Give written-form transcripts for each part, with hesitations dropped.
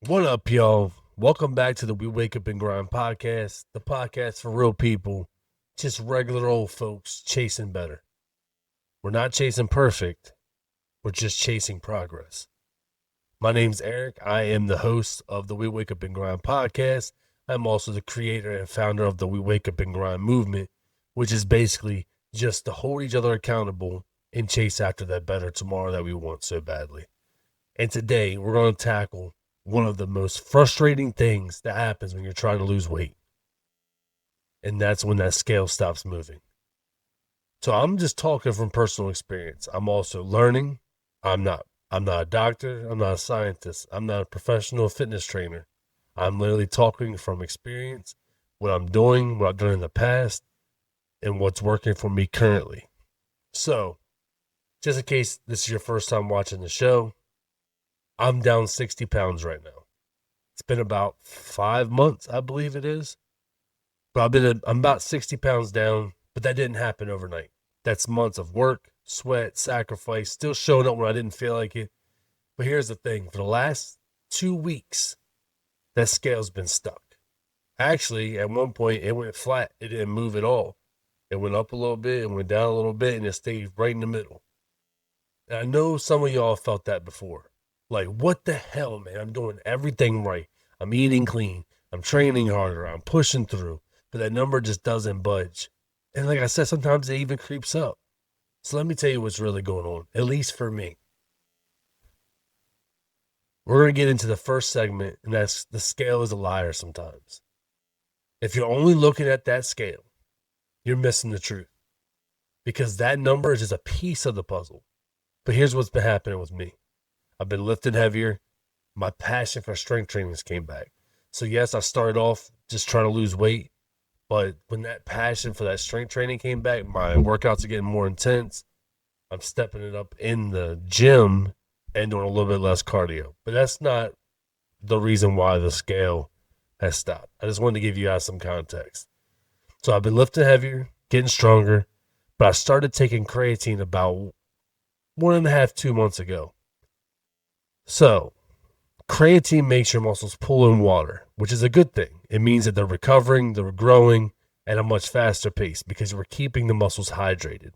What up, y'all? Welcome back to the We Wake Up and Grind podcast, the podcast for real people, just regular old folks chasing better. We're not chasing perfect, we're just chasing progress. My name's Eric. I am the host of the We Wake Up and Grind podcast. I'm also the creator and founder of the We Wake Up and Grind movement, which is basically just to hold each other accountable and chase after that better tomorrow that we want so badly. And today we're going to tackle one of the most frustrating things that happens when you're trying to lose weight. And that's when that scale stops moving. So I'm just talking from personal experience. I'm also learning. I'm not a doctor, I'm not a scientist, I'm not a professional fitness trainer. I'm literally talking from experience, what I'm doing, what I've done in the past, and what's working for me currently. So, just in case this is your first time watching the show, I'm down 60 pounds right now. It's been about 5 months, I believe it is. But I'm about 60 pounds down, but that didn't happen overnight. That's months of work, sweat, sacrifice, still showing up when I didn't feel like it. But here's the thing. For the last 2 weeks, that scale's been stuck. Actually, at one point, it went flat. It didn't move at all. It went up a little bit, it went down a little bit, and it stayed right in the middle. And I know some of y'all felt that before. Like, what the hell, man? I'm doing everything right. I'm eating clean. I'm training harder. I'm pushing through. But that number just doesn't budge. And like I said, sometimes it even creeps up. So let me tell you what's really going on, at least for me. We're going to get into the first segment, and that's the scale is a liar sometimes. If you're only looking at that scale, you're missing the truth because that number is just a piece of the puzzle. But here's what's been happening with me. I've been lifting heavier. My passion for strength training came back. So yes, I started off just trying to lose weight, but when that passion for that strength training came back, my workouts are getting more intense. I'm stepping it up in the gym and doing a little bit less cardio. But that's not the reason why the scale has stopped. I just wanted to give you guys some context. So I've been lifting heavier, getting stronger, but I started taking creatine about 1.5, 2 months ago. So creatine makes your muscles pull in water, which is a good thing. It means that they're recovering, they're growing at a much faster pace because we're keeping the muscles hydrated.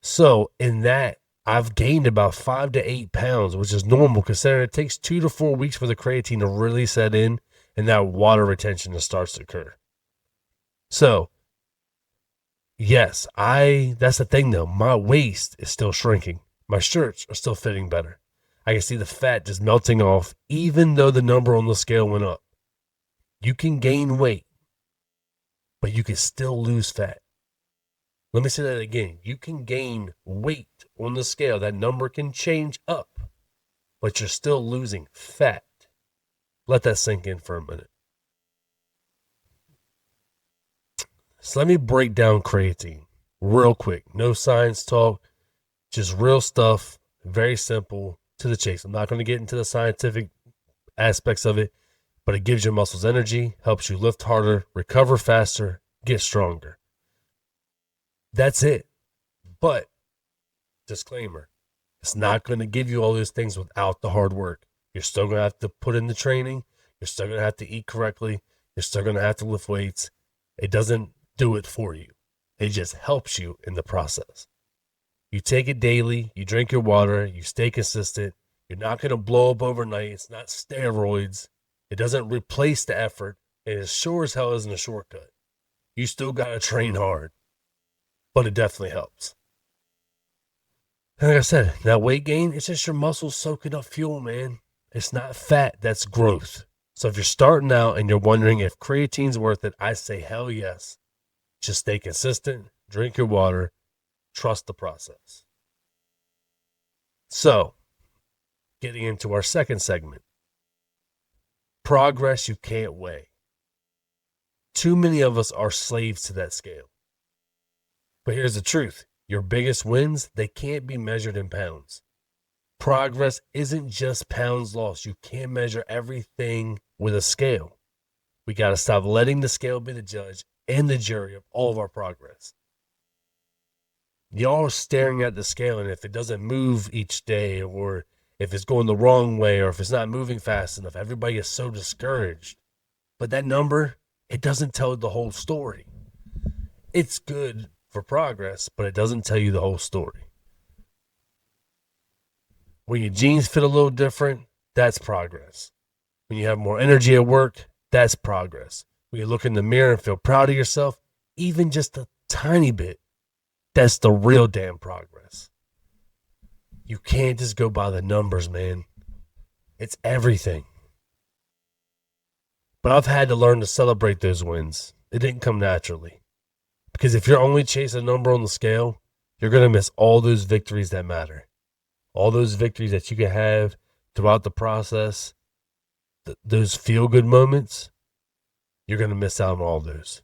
So in that, I've gained about 5 to 8 pounds, which is normal considering it takes 2 to 4 weeks for the creatine to really set in and that water retention to start to occur. So yes, that's the thing though. My waist is still shrinking. My shirts are still fitting better. I can see the fat just melting off, even though the number on the scale went up. You can gain weight, but you can still lose fat. Let me say that again. You can gain weight on the scale. That number can change up, but you're still losing fat. Let that sink in for a minute. So let me break down creatine real quick. No science talk, just real stuff. Very simple, to the chase. I'm not going to get into the scientific aspects of it, but it gives your muscles energy, helps you lift harder, recover faster, get stronger. That's it. But, disclaimer, it's not going to give you all those things without the hard work. You're still going to have to put in the training. You're still going to have to eat correctly. You're still going to have to lift weights. It doesn't do it for you. It just helps you in the process. You take it daily, you drink your water, you stay consistent. You're not going to blow up overnight. It's not steroids. It doesn't replace the effort. And it sure as hell isn't a shortcut. You still got to train hard, but it definitely helps. And like I said, that weight gain, it's just your muscles soaking up fuel, man. It's not fat, that's growth. So if you're starting out and you're wondering if creatine's worth it, I say hell yes. Just stay consistent, drink your water, trust the process. So, getting into our second segment, progress you can't weigh. Too many of us are slaves to that scale. But here's the truth. Your biggest wins, they can't be measured in pounds. Progress isn't just pounds lost. You can't measure everything with a scale. We got to stop letting the scale be the judge and the jury of all of our progress. Y'all are staring at the scale, and if it doesn't move each day or if it's going the wrong way or if it's not moving fast enough. Everybody is so discouraged. But that number, it doesn't tell the whole story. It's good for progress, but it doesn't tell you the whole story. When your jeans fit a little different, that's progress. When you have more energy at work, that's progress. When you look in the mirror and feel proud of yourself, even just a tiny bit, that's the real damn progress. You can't just go by the numbers, man. It's everything. But I've had to learn to celebrate those wins. It didn't come naturally. Because if you're only chasing a number on the scale, you're going to miss all those victories that matter. All those victories that you can have throughout the process, those feel-good moments, you're going to miss out on all those.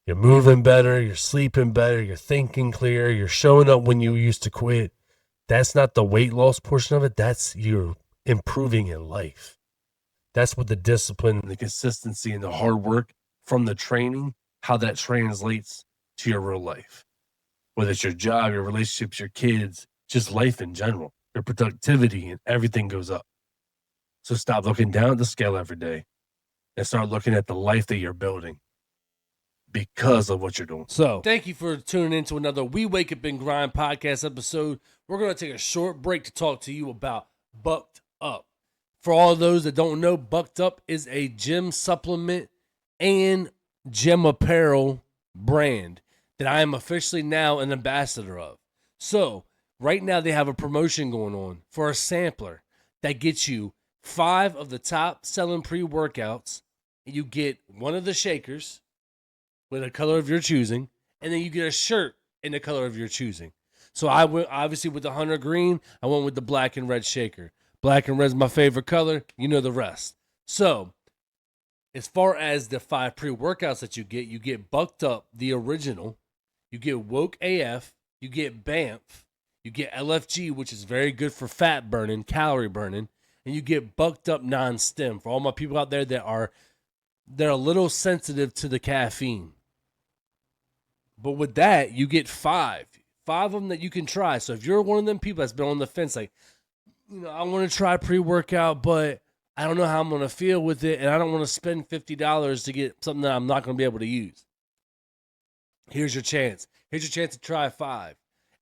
You're moving better, you're sleeping better, you're thinking clear, you're showing up when you used to quit. That's not the weight loss portion of it. That's you improving in life. That's what the discipline and the consistency and the hard work from the training, how that translates to your real life. Whether it's your job, your relationships, your kids, just life in general, your productivity and everything goes up. So stop looking down at the scale every day and start looking at the life that you're building because of what you're doing. So thank you for tuning in to another We Wake Up and Grind podcast episode. We're going to take a short break to talk to you about Bucked Up. For all those that don't know, Bucked Up is a gym supplement and gym apparel brand that I am officially now an ambassador of. So right now they have a promotion going on for a sampler that gets you 5 of the top selling pre-workouts. You get one of the shakers with a color of your choosing, and then you get a shirt in the color of your choosing. So I went, obviously, with the Hunter Green, I went with the black and red shaker. Black and red is my favorite color. You know the rest. So as far as the 5 pre-workouts that you get Bucked Up, the original. You get Woke AF. You get BAMF. You get LFG, which is very good for fat burning, calorie burning. And you get Bucked Up non-stim for all my people out there that they're a little sensitive to the caffeine. But with that, you get 5 of them that you can try. So if you're one of them people that's been on the fence, like, I want to try pre-workout, but I don't know how I'm going to feel with it, and I don't want to spend $50 to get something that I'm not going to be able to use. Here's your chance. Here's your chance to try 5.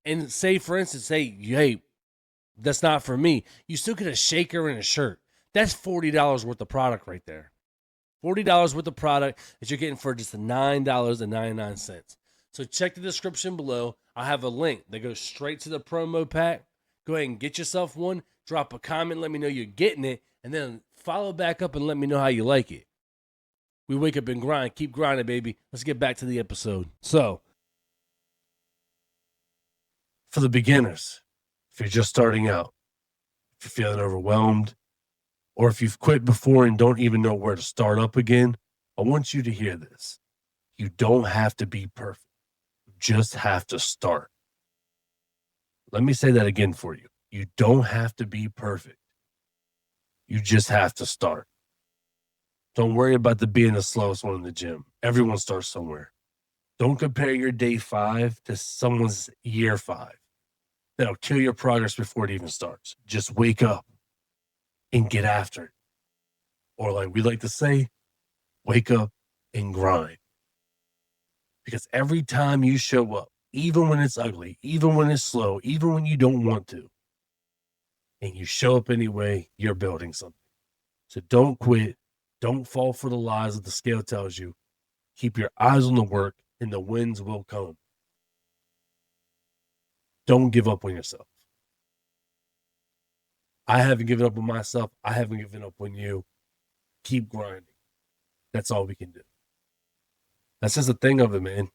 And say, for instance, hey, that's not for me. You still get a shaker and a shirt. That's $40 worth of product right there. $40 worth of product that you're getting for just $9.99. So check the description below. I have a link that goes straight to the promo pack. Go ahead and get yourself one. Drop a comment. Let me know you're getting it. And then follow back up and let me know how you like it. We wake up and grind. Keep grinding, baby. Let's get back to the episode. So, for the beginners, if you're just starting out, if you're feeling overwhelmed, or if you've quit before and don't even know where to start up again, I want you to hear this. You don't have to be perfect. You just have to start. Let me say that again for you. You don't have to be perfect. You just have to start. Don't worry about being the slowest one in the gym. Everyone starts somewhere. Don't compare your day 5 to someone's year 5. That'll kill your progress before it even starts. Just wake up and get after it. Or like we like to say, wake up and grind. Because every time you show up, even when it's ugly, even when it's slow, even when you don't want to, and you show up anyway, you're building something. So don't quit. Don't fall for the lies that the scale tells you. Keep your eyes on the work, and the wins will come. Don't give up on yourself. I haven't given up on myself. I haven't given up on you. Keep grinding. That's all we can do. That's just the thing of it, man.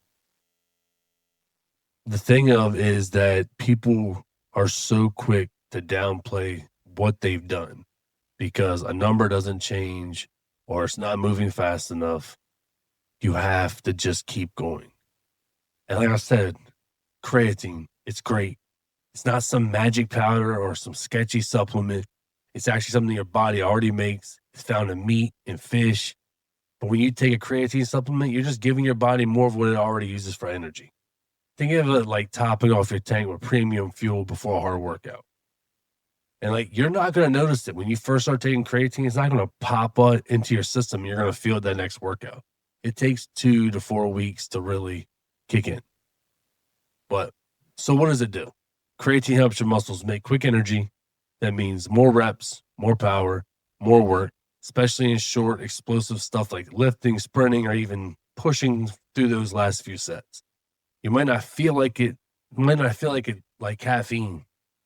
The thing of is that people are so quick to downplay what they've done because a number doesn't change or it's not moving fast enough. You have to just keep going. And like I said, creatine, it's great. It's not some magic powder or some sketchy supplement. It's actually something your body already makes. It's found in meat and fish. But when you take a creatine supplement, you're just giving your body more of what it already uses for energy. Think of it like topping off your tank with premium fuel before a hard workout. And like, you're not going to notice it when you first start taking creatine. It's not going to pop up into your system. You're going to feel it that next workout. It takes 2 to 4 weeks to really kick in. But so what does it do? Creatine helps your muscles make quick energy. That means more reps, more power, more work, especially in short, explosive stuff like lifting, sprinting, or even pushing through those last few sets. You might not feel like it, like caffeine,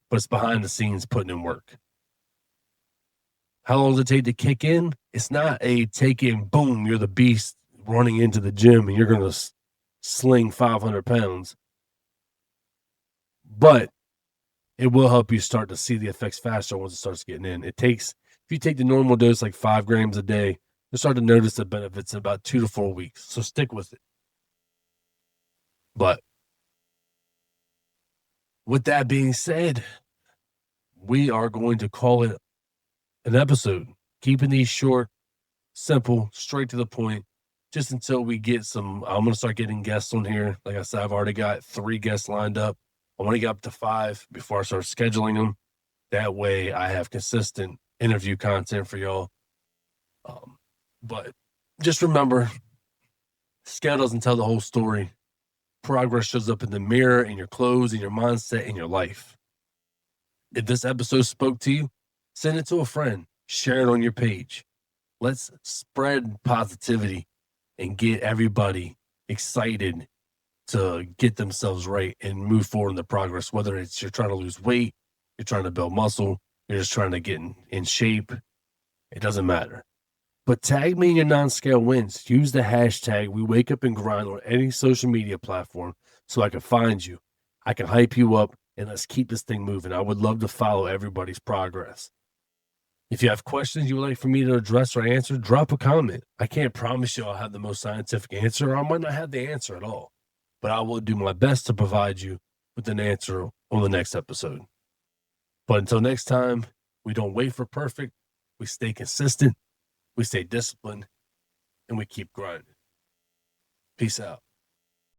but it's behind the scenes putting in work. How long does it take to kick in? It's not a take in, boom, you're the beast running into the gym and you're going to sling 500 pounds. But it will help you start to see the effects faster once it starts getting in. It takes, if you take the normal dose, like 5 grams a day, you'll start to notice the benefits in about 2 to 4 weeks. So stick with it. But with that being said, we are going to call it an episode, keeping these short, simple, straight to the point, just until we get some. I'm going to start getting guests on here. Like I said, I've already got 3 guests lined up. I want to get up to 5 before I start scheduling them. That way I have consistent interview content for y'all. But just remember, scale doesn't tell the whole story. Progress shows up in the mirror, in your clothes, in your mindset, in your life. If this episode spoke to you, send it to a friend. Share it on your page. Let's spread positivity and get everybody excited to get themselves right and move forward in the progress, whether it's you're trying to lose weight, you're trying to build muscle, you're just trying to get in shape. It doesn't matter. But tag me in your non-scale wins. Use the hashtag We Wake Up and Grind on any social media platform so I can find you. I can hype you up, and let's keep this thing moving. I would love to follow everybody's progress. If you have questions you would like for me to address or answer, drop a comment. I can't promise you I'll have the most scientific answer, or I might not have the answer at all. But I will do my best to provide you with an answer on the next episode. But until next time, we don't wait for perfect. We stay consistent. We stay disciplined, and we keep grinding. Peace out.